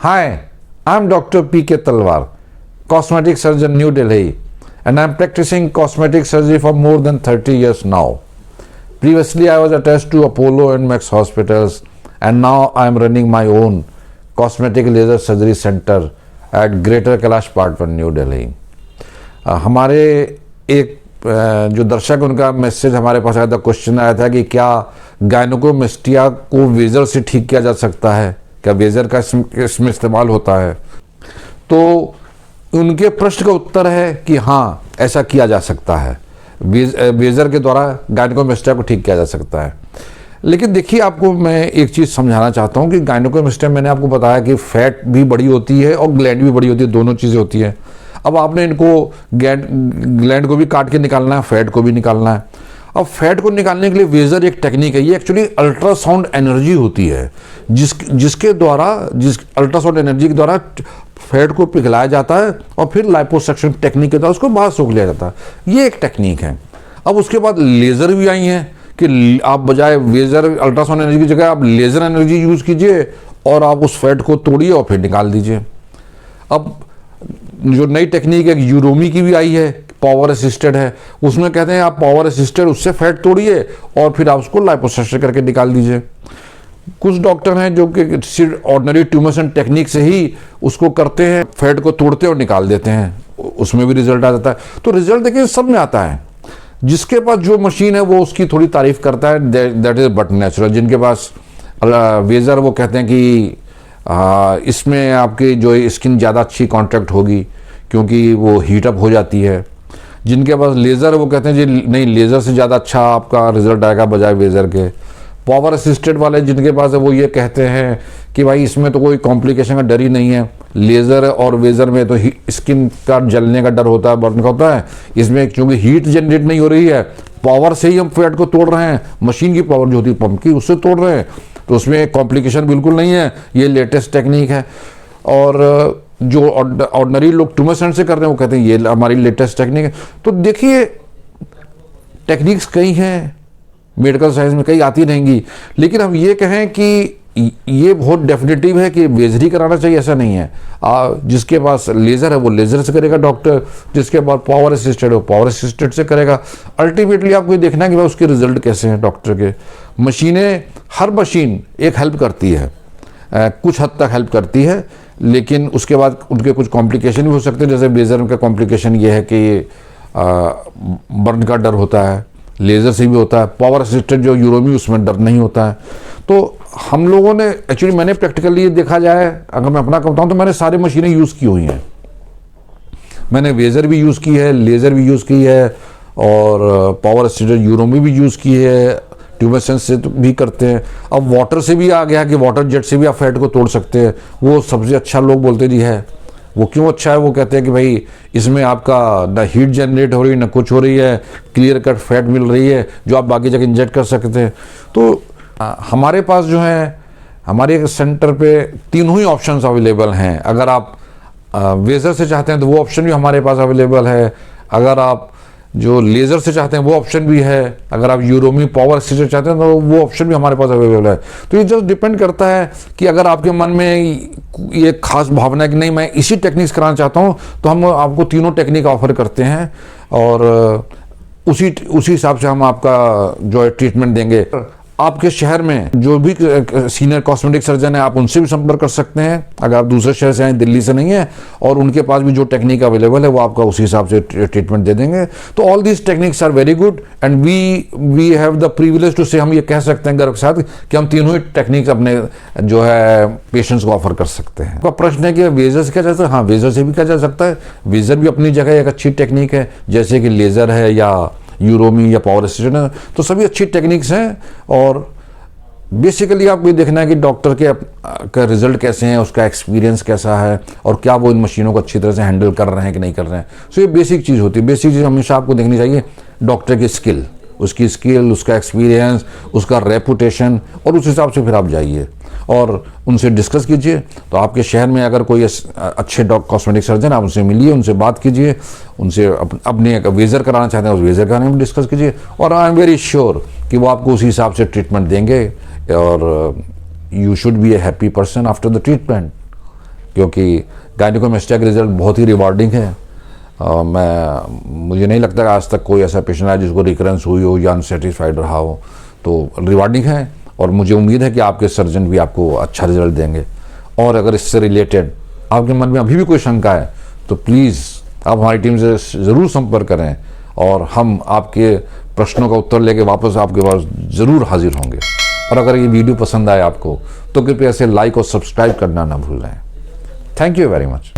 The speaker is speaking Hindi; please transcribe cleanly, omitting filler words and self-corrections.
Hi, I'm Dr. P.K. Talwar, cosmetic surgeon, New Delhi, and I'm practicing cosmetic surgery for more than 30 years now. Previously, I was attached to Apollo and Max hospitals, and now I'm running my own cosmetic laser surgery center at Greater Kailash Part 1, New Delhi. हमारे एक जो दर्शक उनका मैसेज हमारे पास आया था, क्वेश्चन आया था कि क्या गायनोकोमेस्टिया को वेजर से ठीक किया जा सकता है, क्या वेजर का इसमें इस्तेमाल होता है। तो उनके प्रश्न का उत्तर है कि हाँ, ऐसा किया जा सकता है, वेजर के द्वारा गायनोकोमेस्टिया को ठीक किया जा सकता है। लेकिन देखिए, आपको मैं एक चीज़ समझाना चाहता हूँ कि गायनोकोमेस्टिया, मैंने आपको बताया कि फैट भी बड़ी होती है और ग्लैंड भी बड़ी होती है, दोनों चीज़ें होती हैं। अब आपने इनको ग्लैंड को भी काट के निकालना है, फैट को भी निकालना है। अब फैट को निकालने के लिए वेजर एक टेक्निक है, ये एक्चुअली अल्ट्रासाउंड एनर्जी होती है, जिसके द्वारा अल्ट्रासाउंड एनर्जी के द्वारा फैट को पिघलाया जाता है और फिर लाइपोसक्शन टेक्निक के द्वारा उसको बाहर सोख लिया जाता है। ये एक टेक्निक है। अब उसके बाद लेज़र भी आई हैं कि आप बजाय वेजर अल्ट्रासाउंड एनर्जी की जगह आप लेज़र एनर्जी यूज़ कीजिए और आप उस फैट को तोड़िए और फिर निकाल दीजिए। अब जो नई टेक्निक है यूरोमी की भी आई है, पावर असिस्टेड है, उसमें कहते हैं आप पावर असिस्टेड उससे फैट तोड़िए और फिर आप उसको लाइपोसक्शन करके निकाल दीजिए। कुछ डॉक्टर हैं जो कि सिर्फ ऑर्डिनरी ट्यूमरसन टेक्निक से ही उसको करते हैं, फैट को तोड़ते और निकाल देते हैं, उसमें भी रिजल्ट आ जाता है। तो रिजल्ट देखिए सब में आता है, जिसके पास जो मशीन है वो उसकी थोड़ी तारीफ करता है, दैट इज बट नेचुरल। जिनके पास वेजर, वो कहते हैं कि इसमें आपकी जो स्किन ज़्यादा अच्छी कॉन्ट्रैक्ट होगी क्योंकि वो हीटअप हो जाती है। जिनके पास लेज़र, वो कहते हैं जी नहीं, लेज़र से ज़्यादा अच्छा आपका रिजल्ट आएगा बजाय वेजर के। पावर असिस्टेड वाले जिनके पास है वो ये कहते हैं कि भाई इसमें तो कोई कॉम्प्लिकेशन का डर ही नहीं है, लेज़र और वेजर में तो स्किन का जलने का डर होता है, बर्न का होता है। इसमें चूँकि हीट जनरेट नहीं हो रही है, पावर से ही हम फैट को तोड़ रहे हैं, मशीन की पावर जो होती है पंप की, उससे तोड़ रहे हैं, तो उसमें कॉम्प्लिकेशन बिल्कुल नहीं है। ये लेटेस्ट टेक्निक है। और जो ऑर्डिनरी लोग ट्यूमरसन से कर रहे हैं वो कहते हैं ये हमारी लेटेस्ट टेक्निक है। तो देखिए, टेक्निक्स कई हैं, मेडिकल साइंस में कई आती रहेंगी, लेकिन हम ये कहें कि ये बहुत डेफिनेटिव है कि वेजर ही कराना चाहिए, ऐसा नहीं है। जिसके पास लेज़र है वो लेज़र से करेगा डॉक्टर, जिसके पास पावर असिस्टेड है वो पावर असिस्टेड से करेगा। अल्टीमेटली आपको ये देखना है कि भाई उसके रिजल्ट कैसे हैं डॉक्टर के। मशीनें, हर मशीन एक हेल्प करती है, कुछ हद तक हेल्प करती है, लेकिन उसके बाद उनके कुछ कॉम्प्लिकेशन भी हो सकते हैं। जैसे लेज़र का कॉम्प्लिकेशन ये है कि बर्न का डर होता है, लेज़र से भी होता है। पावर असिस्टेड जो यूरोमी, उसमें डर नहीं होता है। तो हम लोगों ने एक्चुअली, मैंने प्रैक्टिकली देखा जाए, अगर मैं अपना बताऊँ तो मैंने सारी मशीनें यूज़ की हुई हैं। मैंने वेजर भी यूज़ की है, लेज़र भी यूज़ की है और पावर असिस्टेड यूरोमी भी यूज़ की है, ट्यूमरसन से भी करते हैं। अब वाटर से भी आ गया कि वाटर जेट से भी आप फैट को तोड़ सकते हैं। वो सबसे अच्छा लोग बोलते जी है। वो क्यों अच्छा है? वो कहते हैं कि भाई इसमें आपका ना हीट जनरेट हो रही है, ना कुछ हो रही है, क्लियर कट फैट मिल रही है जो आप बाकी जगह इंजेक्ट कर सकते हैं। तो हमारे पास जो है, हमारे सेंटर पे तीनों ही ऑप्शंस अवेलेबल हैं। अगर आप वेजर से चाहते हैं तो वो ऑप्शन भी हमारे पास अवेलेबल है। अगर आप जो लेज़र से चाहते हैं वो ऑप्शन भी है। अगर आप यूरोमी पावर असिस्टेड चाहते हैं तो वो ऑप्शन भी हमारे पास अवेलेबल है। तो ये जस्ट डिपेंड करता है कि अगर आपके मन में ये खास भावना है कि नहीं मैं इसी टेक्निक्स कराना चाहता हूँ, तो हम आपको तीनों टेक्निक ऑफर करते हैं और उसी हिसाब से हम आपका जो है ट्रीटमेंट देंगे। आपके शहर में जो भी सीनियर कॉस्मेटिक सर्जन है, आप उनसे भी संपर्क कर सकते हैं अगर आप दूसरे शहर से आए, दिल्ली से नहीं है, और उनके पास भी जो टेक्निक अवेलेबल है वो आपका उसी हिसाब से ट्रीटमेंट दे देंगे। तो all these techniques are very good and we have the privilege to say, हम ये कह सकते हैं गर्व के साथ कि हम तीनों ही टेक्निक्स अपने जो है पेशेंट्स को ऑफर कर सकते हैं। आपका प्रश्न है कि वेजर से क्या जा सकता है? हाँ, वेजर से भी किया जा सकता है। वेजर भी अपनी जगह एक अच्छी टेक्निक है, जैसे कि लेज़र है या यूरोमी या पावर असिस्टेड है, तो सभी अच्छी टेक्निक्स हैं। और बेसिकली आपको ये देखना है कि डॉक्टर का रिजल्ट कैसे हैं, उसका एक्सपीरियंस कैसा है और क्या वो इन मशीनों को अच्छी तरह से हैंडल कर रहे हैं कि नहीं कर रहे हैं। सो ये बेसिक चीज़ होती है। बेसिक चीज़ हमेशा आपको देखनी चाहिए डॉक्टर की स्किल, उसकी स्किल, उसका एक्सपीरियंस, उसका रेपुटेशन, और उस हिसाब से फिर आप जाइए और उनसे डिस्कस कीजिए। तो आपके शहर में अगर कोई अच्छे कॉस्मेटिक सर्जन, आप उनसे मिलिए, उनसे बात कीजिए, उनसे अपने वेजर कराना चाहते हैं उस वेजर कराने में डिस्कस कीजिए, और आई एम वेरी श्योर कि वो आपको उसी हिसाब से ट्रीटमेंट देंगे और you should be A happy person after the treatment. क्योंकि गायनेकोमेस्टिया के रिजल्ट बहुत ही रिवार्डिंग है। मुझे नहीं लगता कि आज तक कोई ऐसा पेशेंट आया जिसको रिकरेंस हुई हो या अनसेटिस्फाइड रहा हो, तो रिवार्डिंग है और मुझे उम्मीद है कि आपके सर्जन भी आपको अच्छा रिजल्ट देंगे। और अगर इससे रिलेटेड आपके मन में अभी भी कोई शंका है तो प्लीज़ आप हमारी टीम से ज़रूर संपर्क करें और हम आपके प्रश्नों का उत्तर लेके वापस आपके पास ज़रूर हाजिर होंगे। और अगर ये वीडियो पसंद आए आपको तो कृपया इसे लाइक और सब्सक्राइब करना ना भूलें। Thank you very much.